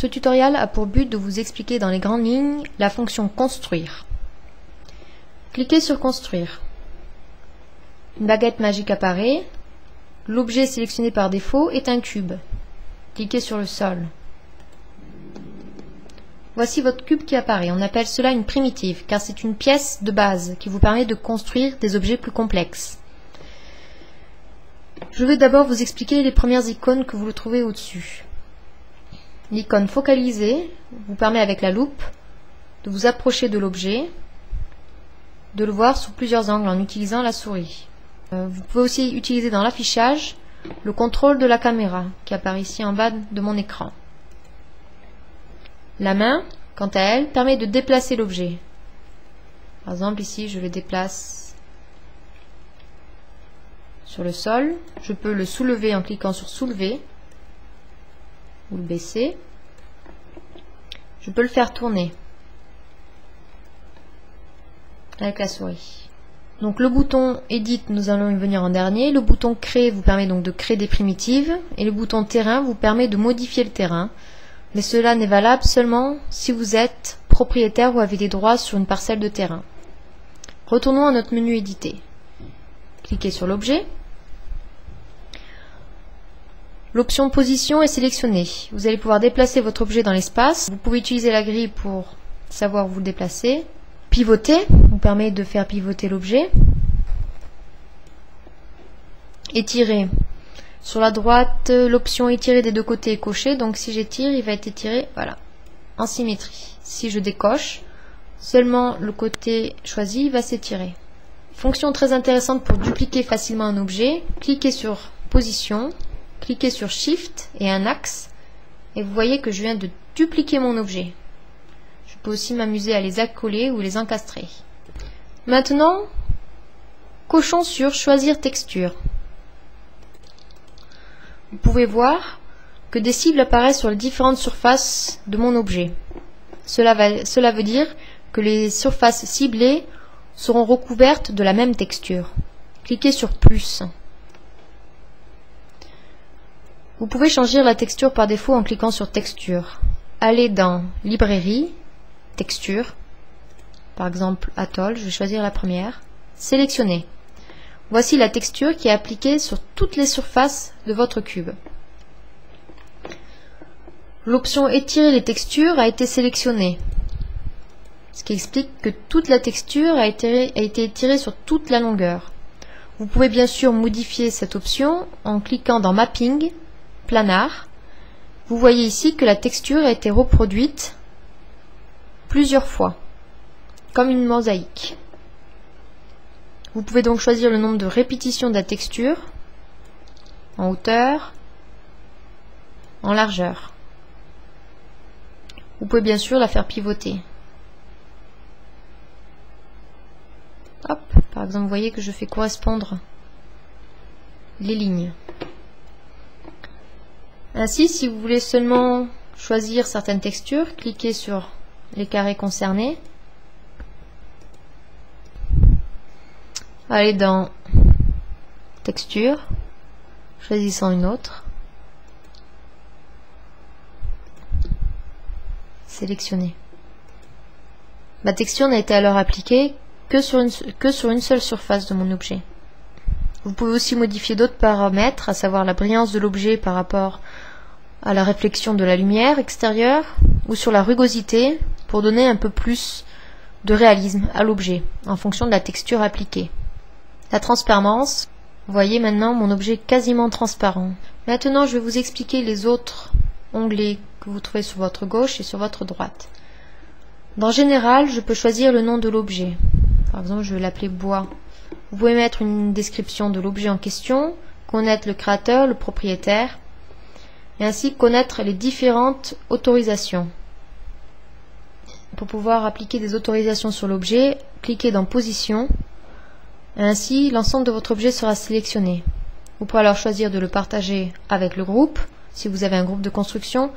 Ce tutoriel a pour but de vous expliquer dans les grandes lignes la fonction construire. Cliquez sur construire. Une baguette magique apparaît. L'objet sélectionné par défaut est un cube. Cliquez sur le sol. Voici votre cube qui apparaît. On appelle cela une primitive car c'est une pièce de base qui vous permet de construire des objets plus complexes. Je vais d'abord vous expliquer les premières icônes que vous trouvez au-dessus. L'icône focalisée vous permet avec la loupe de vous approcher de l'objet, de le voir sous plusieurs angles en utilisant la souris. Vous pouvez aussi utiliser dans l'affichage le contrôle de la caméra qui apparaît ici en bas de mon écran. La main, quant à elle, permet de déplacer l'objet. Par exemple ici je le déplace sur le sol. Je peux le soulever en cliquant sur soulever ou le baisser. Je peux le faire tourner avec la souris. Donc le bouton Edit, nous allons y venir en dernier. Le bouton Créer vous permet donc de créer des primitives et le bouton Terrain vous permet de modifier le terrain. Mais cela n'est valable seulement si vous êtes propriétaire ou avez des droits sur une parcelle de terrain. Retournons à notre menu Éditer. Cliquez sur l'objet. L'option Position est sélectionnée. Vous allez pouvoir déplacer votre objet dans l'espace. Vous pouvez utiliser la grille pour savoir où vous le déplacer. Pivoter vous permet de faire pivoter l'objet. Étirer. Sur la droite, l'option étirer des deux côtés est cochée. Donc si j'étire, il va être étiré voilà, en symétrie. Si je décoche, seulement le côté choisi va s'étirer. Fonction très intéressante pour dupliquer facilement un objet. Cliquez sur Position. Cliquez sur Shift et un axe et vous voyez que je viens de dupliquer mon objet. Je peux aussi m'amuser à les accoler ou les encastrer. Maintenant, cochons sur Choisir texture. Vous pouvez voir que des cibles apparaissent sur les différentes surfaces de mon objet. Cela veut dire que les surfaces ciblées seront recouvertes de la même texture. Cliquez sur Plus. Vous pouvez changer la texture par défaut en cliquant sur Texture. Allez dans Librairie, Texture, par exemple Atoll, je vais choisir la première. Sélectionnez. Voici la texture qui est appliquée sur toutes les surfaces de votre cube. L'option Étirer les textures a été sélectionnée, ce qui explique que toute la texture a été étirée sur toute la longueur. Vous pouvez bien sûr modifier cette option en cliquant dans Mapping, Planar. Vous voyez ici que la texture a été reproduite plusieurs fois, comme une mosaïque. Vous pouvez donc choisir le nombre de répétitions de la texture, en hauteur, en largeur. Vous pouvez bien sûr la faire pivoter. Hop, par exemple, vous voyez que je fais correspondre les lignes. Ainsi, si vous voulez seulement choisir certaines textures, cliquez sur les carrés concernés. Allez dans Texture, choisissant une autre. Sélectionnez. Ma texture n'a été alors appliquée que sur une seule surface de mon objet. Vous pouvez aussi modifier d'autres paramètres, à savoir la brillance de l'objet par rapport à la réflexion de la lumière extérieure ou sur la rugosité pour donner un peu plus de réalisme à l'objet en fonction de la texture appliquée. La transparence, vous voyez maintenant mon objet quasiment transparent. Maintenant je vais vous expliquer les autres onglets que vous trouvez sur votre gauche et sur votre droite. Dans Général, je peux choisir le nom de l'objet. Par exemple, je vais l'appeler bois. Vous pouvez mettre une description de l'objet en question, connaître le créateur, le propriétaire, et ainsi connaître les différentes autorisations. Pour pouvoir appliquer des autorisations sur l'objet, cliquez dans Position, et ainsi l'ensemble de votre objet sera sélectionné. Vous pourrez alors choisir de le partager avec le groupe, si vous avez un groupe de construction,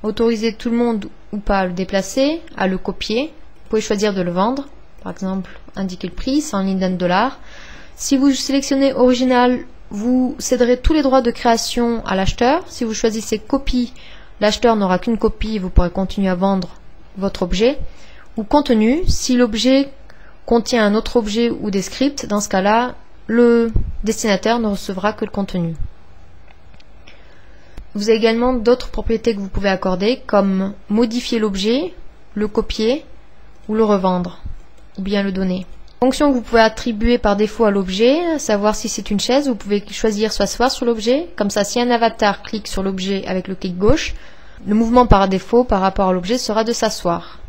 autoriser tout le monde ou pas à le déplacer, à le copier. Vous pouvez choisir de le vendre, par exemple indiquer le prix, c'est en ligne $1. Si vous sélectionnez Original, vous céderez tous les droits de création à l'acheteur. Si vous choisissez Copie, l'acheteur n'aura qu'une copie et vous pourrez continuer à vendre votre objet. Ou contenu, si l'objet contient un autre objet ou des scripts, dans ce cas-là, le destinataire ne recevra que le contenu. Vous avez également d'autres propriétés que vous pouvez accorder, comme modifier l'objet, le copier ou le revendre, ou bien le donner. Fonction que vous pouvez attribuer par défaut à l'objet, à savoir si c'est une chaise, vous pouvez choisir s'asseoir sur l'objet. Comme ça, si un avatar clique sur l'objet avec le clic gauche, le mouvement par défaut par rapport à l'objet sera de s'asseoir.